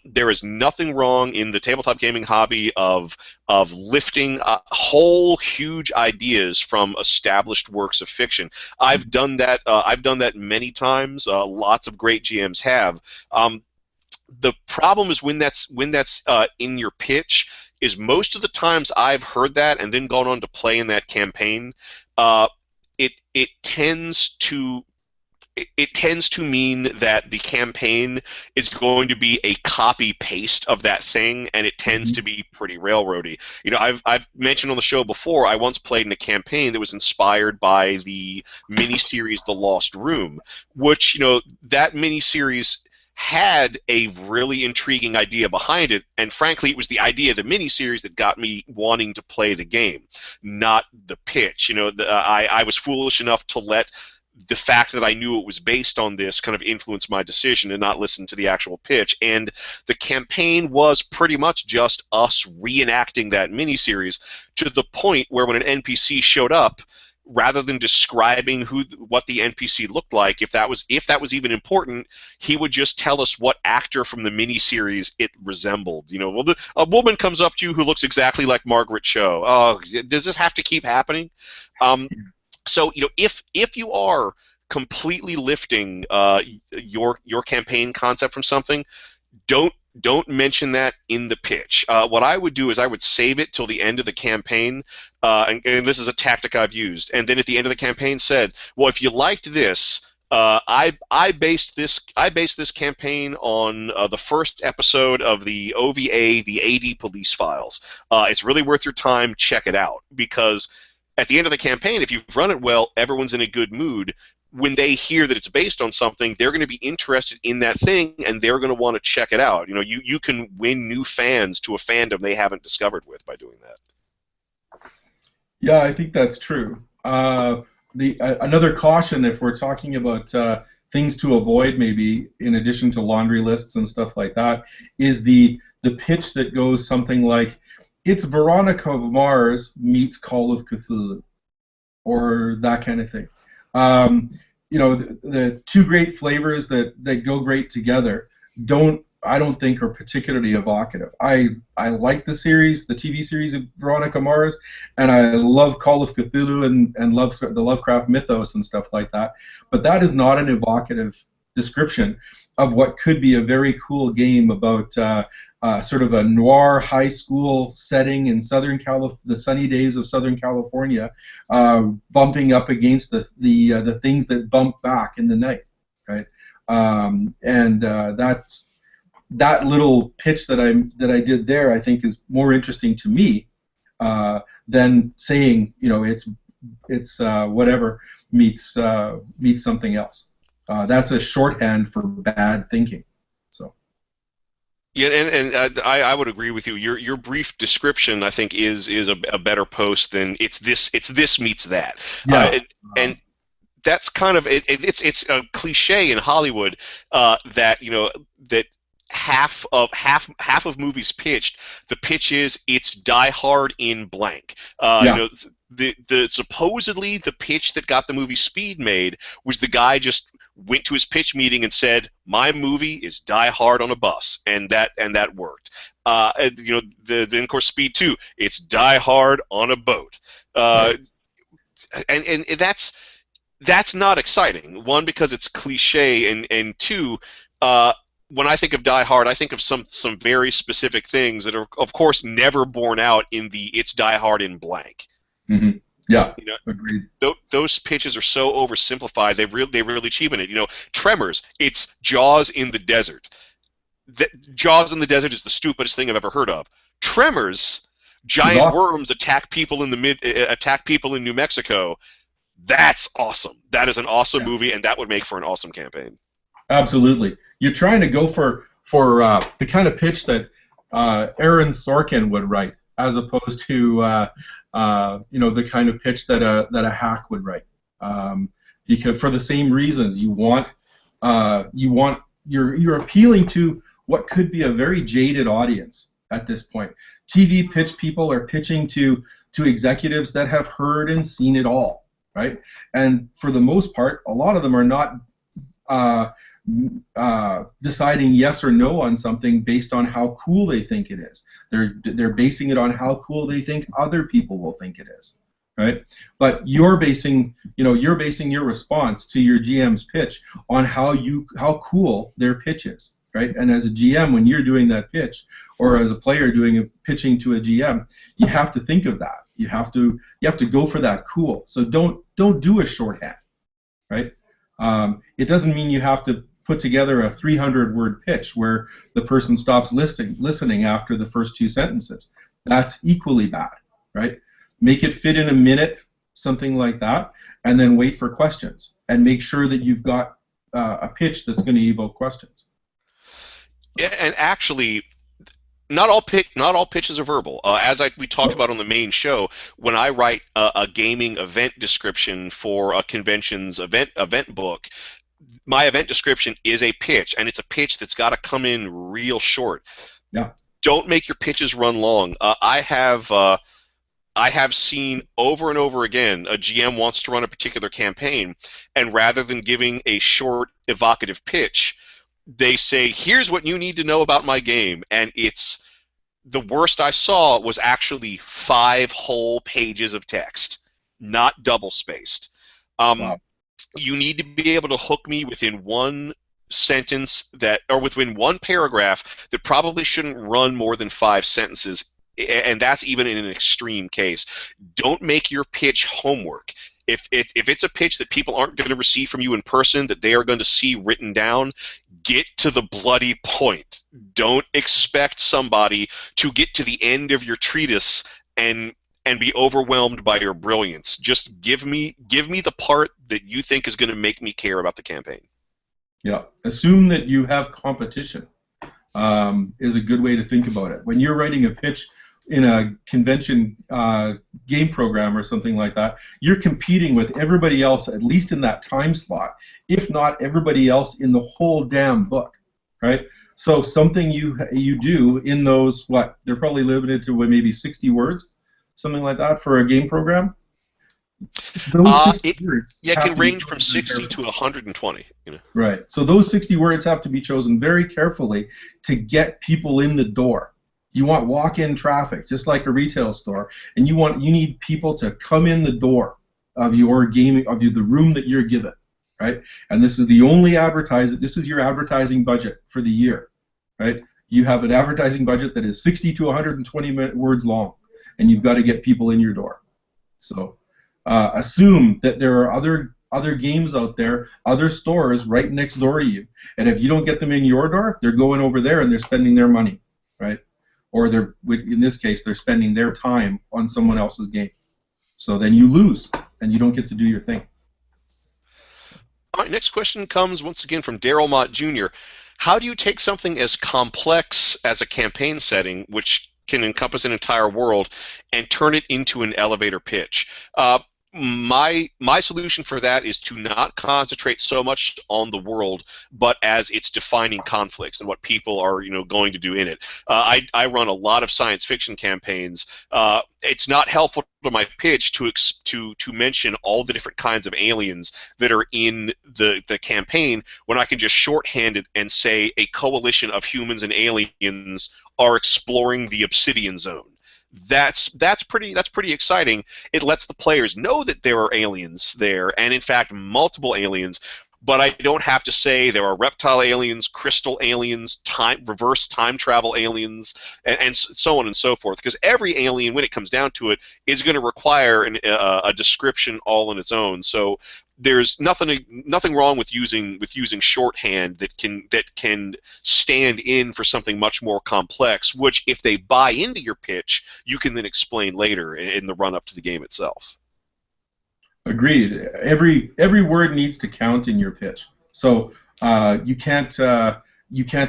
There is nothing wrong in the tabletop gaming hobby of lifting whole huge ideas from established works of fiction. I've done that. I've done that many times. Lots of great GMs have. The problem is when that's in your pitch. Is most of the times I've heard that and then gone on to play in that campaign. It tends to mean that the campaign is going to be a copy paste of that thing, and it tends to be pretty railroady. I've mentioned on the show before, I once played in a campaign that was inspired by the miniseries The Lost Room, which that miniseries had a really intriguing idea behind it, and frankly, it was the idea of the miniseries that got me wanting to play the game, not the pitch. I was foolish enough to let the fact that I knew it was based on this kind of influence my decision and not listen to the actual pitch. And the campaign was pretty much just us reenacting that miniseries to the point where when an NPC showed up, rather than describing what the NPC looked like, if that was even important, he would just tell us what actor from the miniseries it resembled. A woman comes up to you who looks exactly like Margaret Cho. Oh, does this have to keep happening? So if you are completely lifting your campaign concept from something, don't mention that in the pitch. What I would do is I would save it till the end of the campaign, and this is a tactic I've used. And then at the end of the campaign, said, "Well, if you liked this, I based this campaign on the first episode of the OVA, the AD Police Files. It's really worth your time. Check it out." Because at the end of the campaign, if you've run it well, everyone's in a good mood. When they hear that it's based on something, they're going to be interested in that thing, and they're going to want to check it out. You can win new fans to a fandom they haven't discovered with by doing that. Yeah, I think that's true. Another caution, if we're talking about things to avoid, maybe in addition to laundry lists and stuff like that, is the pitch that goes something like, "It's Veronica Mars meets Call of Cthulhu," or that kind of thing. The two great flavors that go great together I don't think are particularly evocative. I like the TV series of Veronica Mars, and I love Call of Cthulhu and love the Lovecraft mythos and stuff like that. But that is not an evocative description of what could be a very cool game about sort of a noir high school setting in the sunny days of Southern California, bumping up against the things that bump back in the night, right? And that little pitch that I did there, I think, is more interesting to me than saying, it's whatever meets something else. That's a shorthand for bad thinking. So Yeah, and I would agree with you. Your brief description, I think, is a better post than it's this meets that. yeah, And that's kind of it's a cliche in Hollywood that that half of movies pitched, the pitch is it's Die Hard in blank. yeah, The supposedly the pitch that got the movie Speed made was the guy just went to his pitch meeting and said, my movie is Die Hard on a bus, and that worked. Then of course Speed 2, it's Die Hard on a boat. right. And that's not exciting. One, because it's cliche, and two, when I think of Die Hard, I think of some very specific things that are, of course, never borne out in the "It's Die Hard in blank." hmm Yeah, You know, agreed. those pitches are so oversimplified. They really cheapen it. Tremors. It's Jaws in the desert. Jaws in the desert is the stupidest thing I've ever heard of. Tremors. It's Giant awesome. worms attack people in New Mexico. That's awesome. That is an awesome Yeah, movie, and that would make for an awesome campaign. absolutely. You're trying to go for the kind of pitch that Aaron Sorkin would write, as opposed to the kind of pitch that a hack would write. Because for the same reasons, you're appealing to what could be a very jaded audience at this point. TV pitch people are pitching to executives that have heard and seen it all, right? And for the most part, a lot of them are not deciding yes or no on something based on how cool they think it is. They're basing it on how cool they think other people will think it is, right? But you're basing your response to your GM's pitch on how cool their pitch is, right? And as a GM, when you're doing that pitch, or as a player pitching to a GM, you have to think of that. You have to go for that cool. So don't do a shorthand, right? It doesn't mean you have to put together a 300-word pitch where the person stops listening after the first two sentences. That's equally bad, right? Make it fit in a minute, something like that, and then wait for questions, and make sure that you've got a pitch that's going to evoke questions. Yeah, and actually, not all pitches are verbal. We talked about on the main show, when I write a gaming event description for a convention's event book, my event description is a pitch, and it's a pitch that's got to come in real short. Yeah. Don't make your pitches run long. I have seen over and over again a GM wants to run a particular campaign, and rather than giving a short, evocative pitch, they say, here's what you need to know about my game, and it's the worst I saw was actually 5 whole pages of text, not double-spaced. Wow. You need to be able to hook me within one sentence or within one paragraph that probably shouldn't run more than 5 sentences, and that's even in an extreme case. Don't make your pitch homework. If it's a pitch that people aren't going to receive from you in person, that they are going to see written down, get to the bloody point. Don't expect somebody to get to the end of your treatise and be overwhelmed by your brilliance. Just give me the part that you think is going to make me care about the campaign. Yeah. Assume that you have competition. Is a good way to think about it. When you're writing a pitch in a convention game program or something like that, you're competing with everybody else, at least in that time slot, if not everybody else in the whole damn book, right? So something you do in those, they're probably limited to maybe 60 words, something like that for a game program. Those 60 words it have can to be range from 60 to 120. Right. So those 60 words have to be chosen very carefully to get people in the door. You want walk-in traffic, just like a retail store, and you need people to come in the door of your the room that you're given, right? And this is the only advertising. This is your advertising budget for the year, right? You have an advertising budget that is 60 to 120 words long, and you've got to get people in your door. So assume that there are other other games out there, other stores right next door to you. And if you don't get them in your door, they're going over there and they're spending their money, right? Or they're, in this case, they're spending their time on someone else's game. So then you lose and you don't get to do your thing. All right, next question comes once again from Daryl Mott Jr. How do you take something as complex as a campaign setting, which can encompass an entire world, and turn it into an elevator pitch? My solution for that is to not concentrate so much on the world, but as its defining conflicts and what people are going to do in it. I run a lot of science fiction campaigns. It's not helpful to my pitch to mention all the different kinds of aliens that are in the campaign when I can just shorthand it and say a coalition of humans and aliens are exploring the Obsidian Zone. That's pretty exciting. It lets the players know that there are aliens there, and in fact multiple aliens. But I don't have to say there are reptile aliens, crystal aliens, reverse time travel aliens, and so on and so forth. Because every alien, when it comes down to it, is going to require a description all on its own. So there's nothing wrong with using shorthand that can stand in for something much more complex. Which, if they buy into your pitch, you can then explain later in the run up to the game itself. Agreed. Every word needs to count in your pitch. So you can't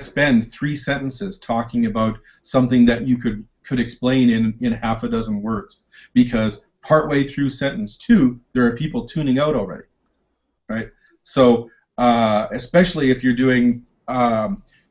spend 3 sentences talking about something that you could explain in half a dozen words, because partway through sentence 2 there are people tuning out already, right? So especially if you're doing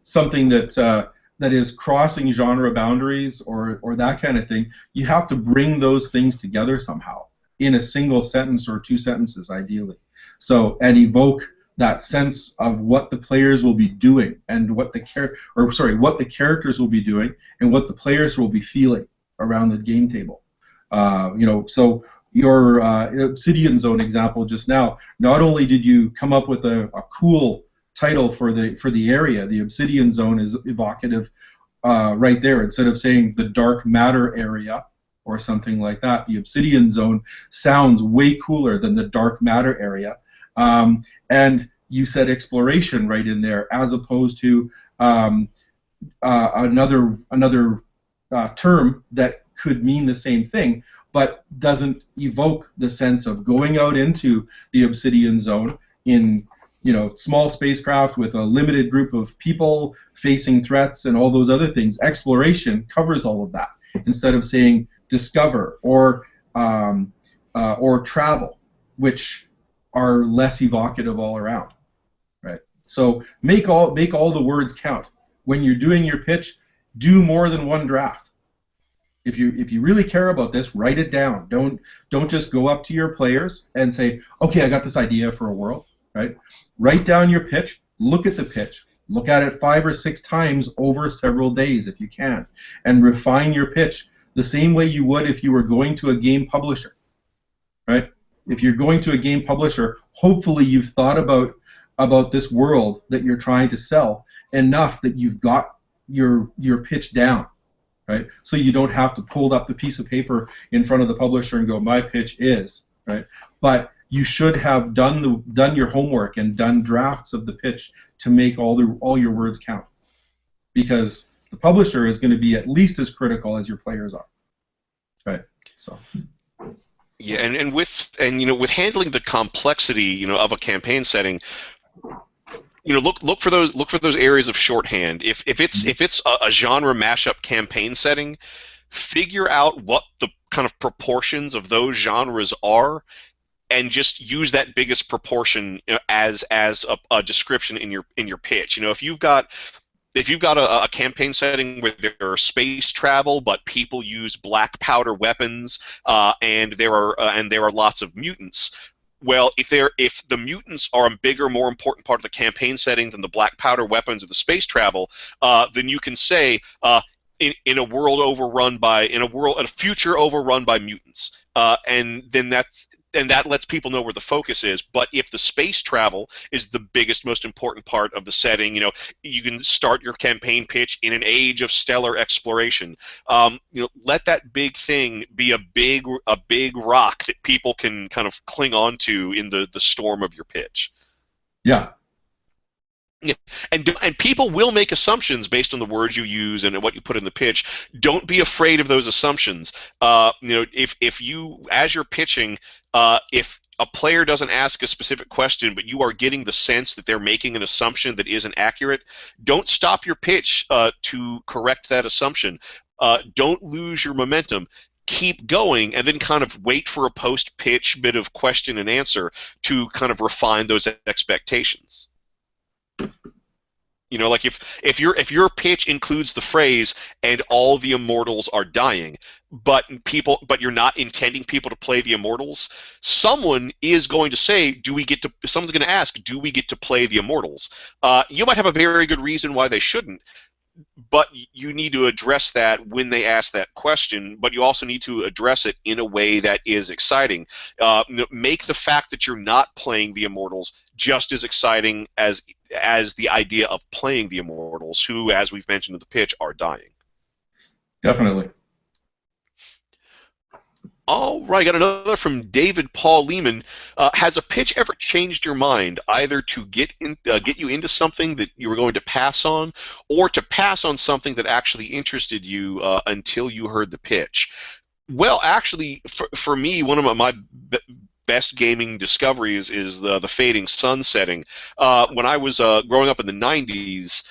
something that is crossing genre boundaries or that kind of thing, you have to bring those things together somehow in a single sentence or 2 sentences, ideally. So, and evoke that sense of what the players will be doing and what the characters will be doing and what the players will be feeling around the game table. So your Obsidian Zone example just now, not only did you come up with a cool title for the area, the Obsidian Zone is evocative right there. Instead of saying the dark matter area or something like that, the Obsidian Zone sounds way cooler than the dark matter area. And you said exploration right in there, as opposed to another term that could mean the same thing, but doesn't evoke the sense of going out into the Obsidian Zone in small spacecraft with a limited group of people facing threats and all those other things. Exploration covers all of that, instead of saying discover or travel, which are less evocative all around, right? So make all the words count. When you're doing your pitch, do more than one draft. If you really care about this, write it down. Don't just go up to your players and say, okay, I got this idea for a world, right? Write down your pitch, look at the pitch, look at it 5 or 6 times over several days if you can, and refine your pitch the same way you would if you were going to a game publisher, right? If you're going to a game publisher, hopefully you've thought about this world that you're trying to sell enough that you've got your pitch down, right? So you don't have to pull up the piece of paper in front of the publisher and go, my pitch is, right? But you should have done your homework and done drafts of the pitch to make all your words count, because the publisher is going to be at least as critical as your players are, right? So. Yeah, and with handling the complexity of a campaign setting, look for those areas of shorthand. If it's a genre mashup campaign setting, figure out what the kind of proportions of those genres are, and just use that biggest proportion as a description in your pitch. If you've got a campaign setting where there's space travel, but people use black powder weapons, and there are lots of mutants. Well, if the mutants are a bigger, more important part of the campaign setting than the black powder weapons or the space travel, then you can say in a future overrun by mutants, and then and that lets people know where the focus is. But if the space travel is the biggest, most important part of the setting, you can start your campaign pitch in an age of stellar exploration. Let that big thing be a big rock that people can kind of cling on to in the storm of your pitch. Yeah, Yeah, and people will make assumptions based on the words you use and what you put in the pitch. Don't be afraid of those assumptions. If you, as you're pitching, if a player doesn't ask a specific question, but you are getting the sense that they're making an assumption that isn't accurate, don't stop your pitch to correct that assumption. Don't lose your momentum. Keep going, and then kind of wait for a post-pitch bit of question and answer to kind of refine those expectations. Like if your pitch includes the phrase "and all the immortals are dying," but you're not intending people to play the immortals, someone is going to say, someone's going to ask, do we get to play the immortals? You might have a very good reason why they shouldn't, but you need to address that when they ask that question, but you also need to address it in a way that is exciting. Make the fact that you're not playing the immortals just as exciting as the idea of playing the immortals, who, as we've mentioned in the pitch, are dying. definitely. All right, got another from David Paul Lehman. Has a pitch ever changed your mind, either to get you into something that you were going to pass on, or to pass on something that actually interested you until you heard the pitch? Well, actually, for me, one of my best gaming discoveries is the Fading Sun setting. When I was growing up in the 90s,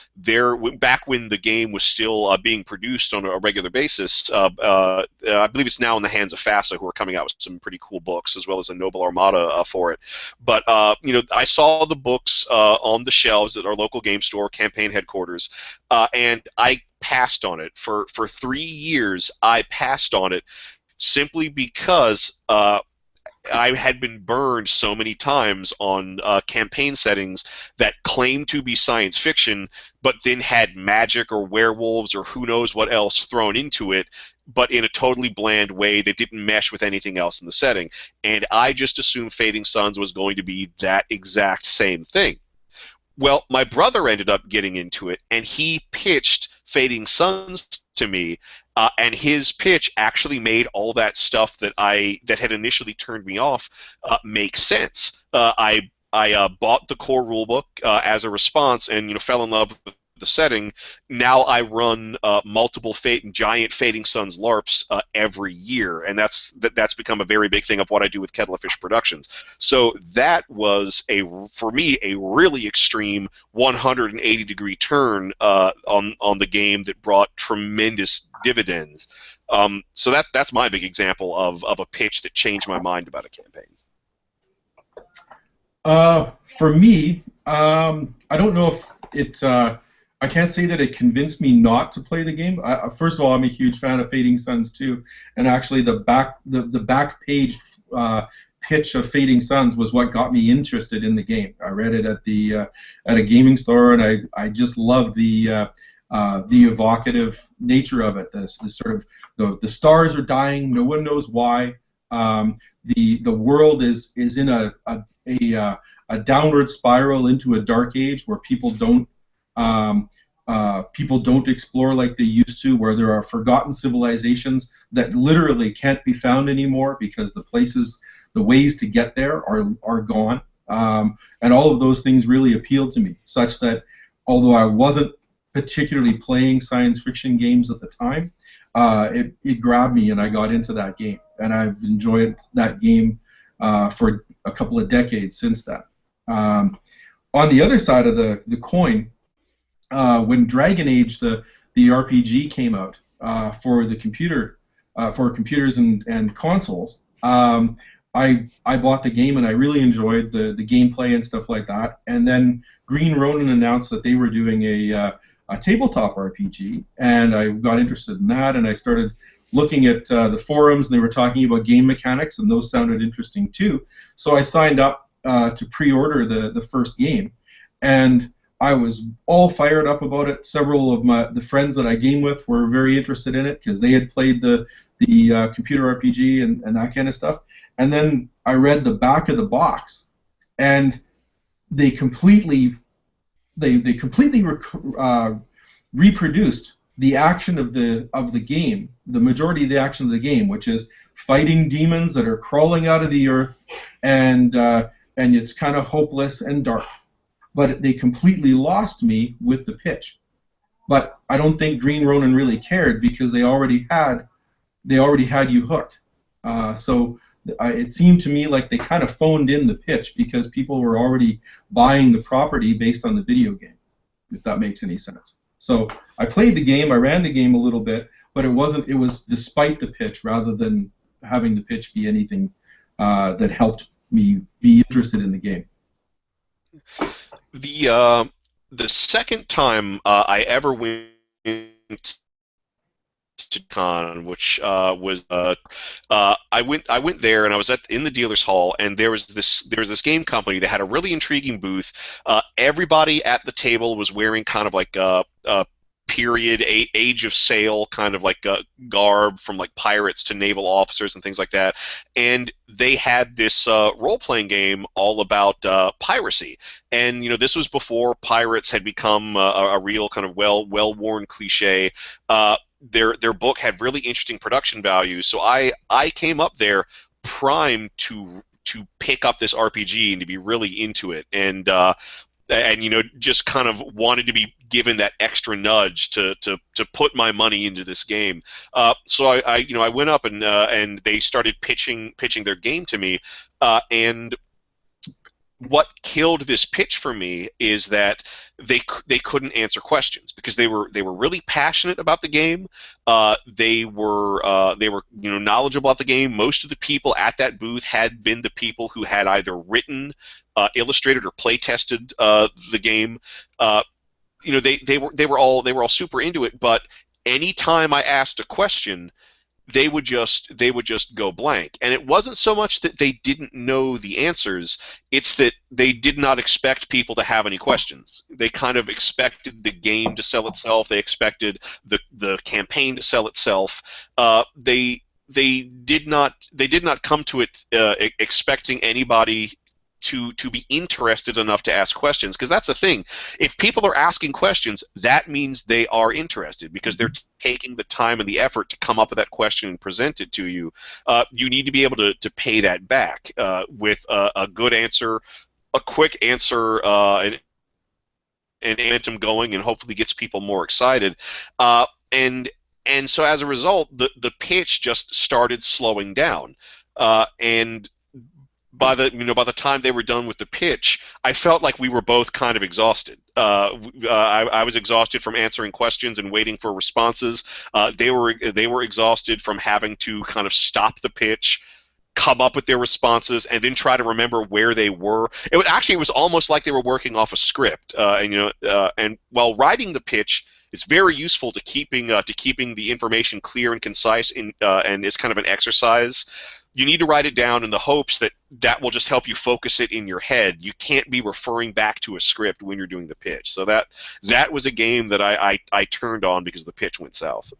back when the game was still being produced on a regular basis, I believe it's now in the hands of FASA, who are coming out with some pretty cool books, as well as a Noble Armada for it. But I saw the books on the shelves at our local game store, campaign headquarters, and I passed on it. For 3 years, I passed on it simply because I had been burned so many times on campaign settings that claimed to be science fiction, but then had magic or werewolves or who knows what else thrown into it, but in a totally bland way that didn't mesh with anything else in the setting. And I just assumed Fading Suns was going to be that exact same thing. Well, my brother ended up getting into it, and he pitched Fading Suns to me, and his pitch actually made all that stuff that had initially turned me off make sense. I bought the core rulebook as a response, and fell in love with the setting. Now I run multiple giant Fading Suns LARPs every year, and that's become a very big thing of what I do with Kettlefish Productions. So that was for me a really extreme 180-degree turn on the game that brought tremendous dividends. So that's my big example of a pitch that changed my mind about a campaign. For me, I don't know if it. I can't say that it convinced me not to play the game. First of all, I'm a huge fan of Fading Suns too, and actually the back page pitch of Fading Suns was what got me interested in the game. I read it at a gaming store, and I just loved the evocative nature of it. This sort of the stars are dying, no one knows why. The world is in a downward spiral into a dark age where people don't explore like they used to, where there are forgotten civilizations that literally can't be found anymore because the ways to get there are gone. And all of those things really appealed to me, such that although I wasn't particularly playing science fiction games at the time, it grabbed me and I got into that game. And I've enjoyed that game for a couple of decades since then. On the other side of the coin, when Dragon Age, the RPG, came out for the computer, for computers and consoles, I bought the game and I really enjoyed the gameplay and stuff like that. And then Green Ronin announced that they were doing a tabletop RPG, and I got interested in that, and I started looking at the forums, and they were talking about game mechanics, and those sounded interesting too. So I signed up to pre-order the first game, and I was all fired up about it. Several of the friends that I game with were very interested in it because they had played the computer RPG and that kind of stuff. and then I read the back of the box, and they completely reproduced the action of the game, the majority of the action of the game, which is fighting demons that are crawling out of the earth, and it's kind of hopeless and dark. But they completely lost me with the pitch. But I don't think Green Ronin really cared because they already had you hooked. So it seemed to me like they kind of phoned in the pitch because people were already buying the property based on the video game, if that makes any sense. So I played the game, I ran the game a little bit, but it was despite the pitch rather than having the pitch be anything that helped me be interested in the game. The second time I ever went to con, which was I went there and I was in the dealer's hall, and there was this game company that had a really intriguing booth. Everybody at the table was wearing kind of like a period age of sail kind of like garb, from like pirates to naval officers and things like that, and they had this role-playing game all about piracy. And this was before pirates had become a real kind of well-worn cliche. Their book had really interesting production value, so I came up there primed to pick up this RPG and to be really into it, and just kind of wanted to be given that extra nudge to put my money into this game. So I went up and they started pitching their game to me, and what killed this pitch for me is that they couldn't answer questions because they were really passionate about the game. They were knowledgeable about the game. Most of the people at that booth had been the people who had either written, illustrated, or play tested the game. They were all super into it. But anytime I asked a question, they would just go blank. And it wasn't so much that they didn't know the answers, it's that they did not expect people to have any questions. They kind of expected the game to sell itself. They expected the campaign to sell itself. They did not come to it expecting anybody to be interested enough to ask questions, because that's the thing. If people are asking questions, that means they are interested because they're taking the time and the effort to come up with that question and present it to you. You need to be able to pay that back with a good answer, a quick answer, and momentum going, and hopefully gets people more excited. And so as a result, the pitch just started slowing down, and by the time they were done with the pitch, I felt like we were both kind of exhausted. I was exhausted from answering questions and waiting for responses. They were exhausted from having to kind of stop the pitch, come up with their responses, and then try to remember where they were. It was almost like they were working off a script. And while writing the pitch, it's very useful to keeping the information clear and concise, and is kind of an exercise. You need to write it down in the hopes that will just help you focus it in your head. You can't be referring back to a script when you're doing the pitch. So that was a game that I turned on because the pitch went south.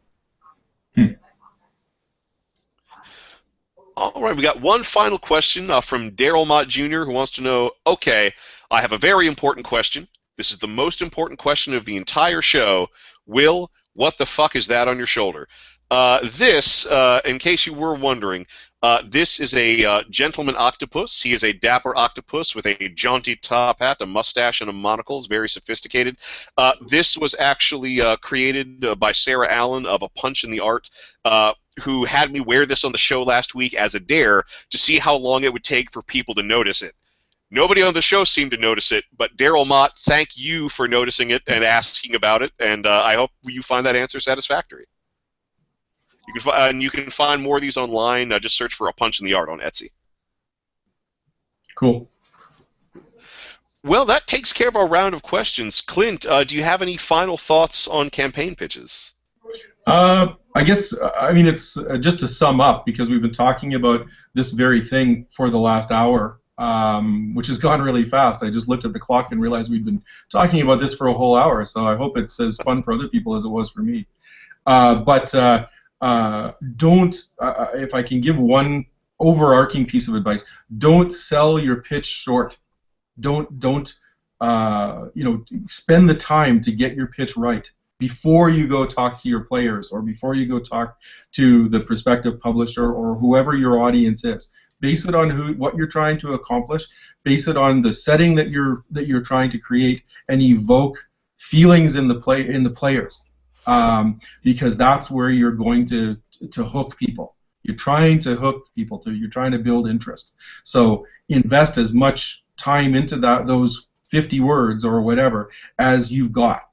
All right, we got one final question from Daryl Mott Jr., who wants to know, okay, I have a very important question. This is the most important question of the entire show. Will, what the fuck is that on your shoulder? This, in case you were wondering, this is a gentleman octopus. He is a dapper octopus with a jaunty top hat, a mustache, and a monocle. It's very sophisticated. This was actually created by Sarah Allen of A Punch in the Art, who had me wear this on the show last week as a dare to see how long it would take for people to notice it. Nobody on the show seemed to notice it, but Daryl Mott, thank you for noticing it and asking about it, and I hope you find that answer satisfactory. You can find more of these online. Just search for A Punch in the Art on Etsy. Cool. Well, that takes care of our round of questions. Clint, do you have any final thoughts on campaign pitches? I guess, it's just to sum up, because we've been talking about this very thing for the last hour, which has gone really fast. I just looked at the clock and realized we'd been talking about this for a whole hour, so I hope it's as fun for other people as it was for me. If I can give one overarching piece of advice: don't sell your pitch short. Don't spend the time to get your pitch right before you go talk to your players, or before you go talk to the prospective publisher or whoever your audience is. Base it on what you're trying to accomplish. Base it on the setting that you're trying to create, and evoke feelings in the players, because that's where you're going to hook people. You're trying to hook people. You're trying to build interest. So invest as much time into those 50 words or whatever as you've got,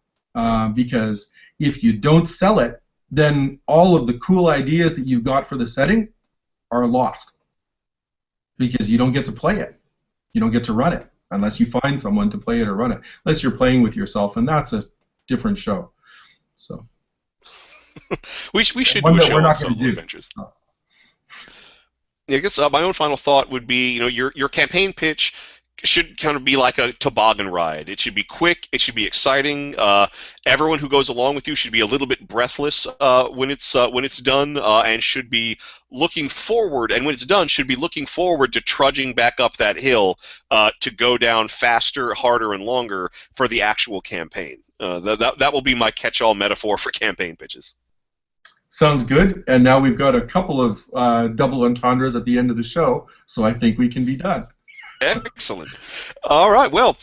because if you don't sell it, then all of the cool ideas that you've got for the setting are lost, because you don't get to play it. You don't get to run it unless you find someone to play it or run it. Unless you're playing with yourself, and that's a different show. So we should one do a that we're show on not going to solo do. adventures. Yeah, I guess my own final thought would be, your campaign pitch should kind of be like a toboggan ride. It should be quick. It should be exciting. Everyone who goes along with you should be a little bit breathless when it's done, and should be looking forward. And when it's done, should be looking forward to trudging back up that hill to go down faster, harder, and longer for the actual campaign. That will be my catch-all metaphor for campaign pitches. Sounds good. And now we've got a couple of double entendres at the end of the show, so I think we can be done. Excellent. All right. Well,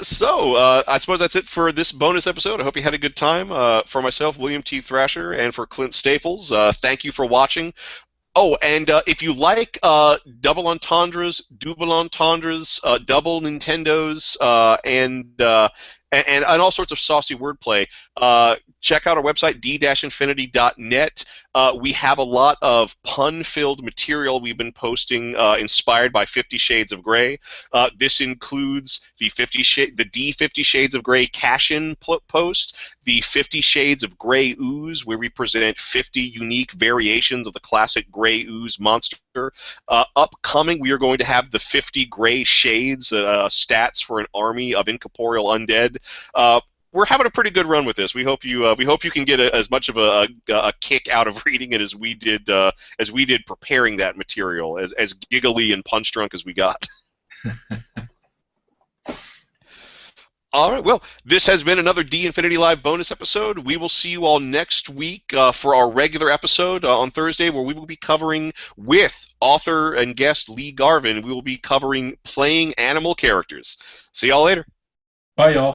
so I suppose that's it for this bonus episode. I hope you had a good time. For myself, William T. Thrasher, and for Clint Staples, thank you for watching. Oh, and if you like double entendres, double entendres, double Nintendos, and all sorts of saucy wordplay, check out our website, d-infinity.net. We have a lot of pun-filled material we've been posting, inspired by 50 Shades of Grey. This includes the D 50 Shades of Grey cash-in post, the 50 Shades of Grey Ooze, where we present 50 unique variations of the classic Grey Ooze monster. Upcoming, we are going to have the 50 Grey Shades, stats for an army of incorporeal undead. We're having a pretty good run with this. We hope you can get as much of a kick out of reading it as we did preparing that material, as giggly and punch drunk as we got. All right, well, this has been another D-Infinity Live bonus episode. We will see you all next week for our regular episode on Thursday, where we will be covering, with author and guest Lee Garvin, we will be covering playing animal characters. See y'all later. Bye, y'all.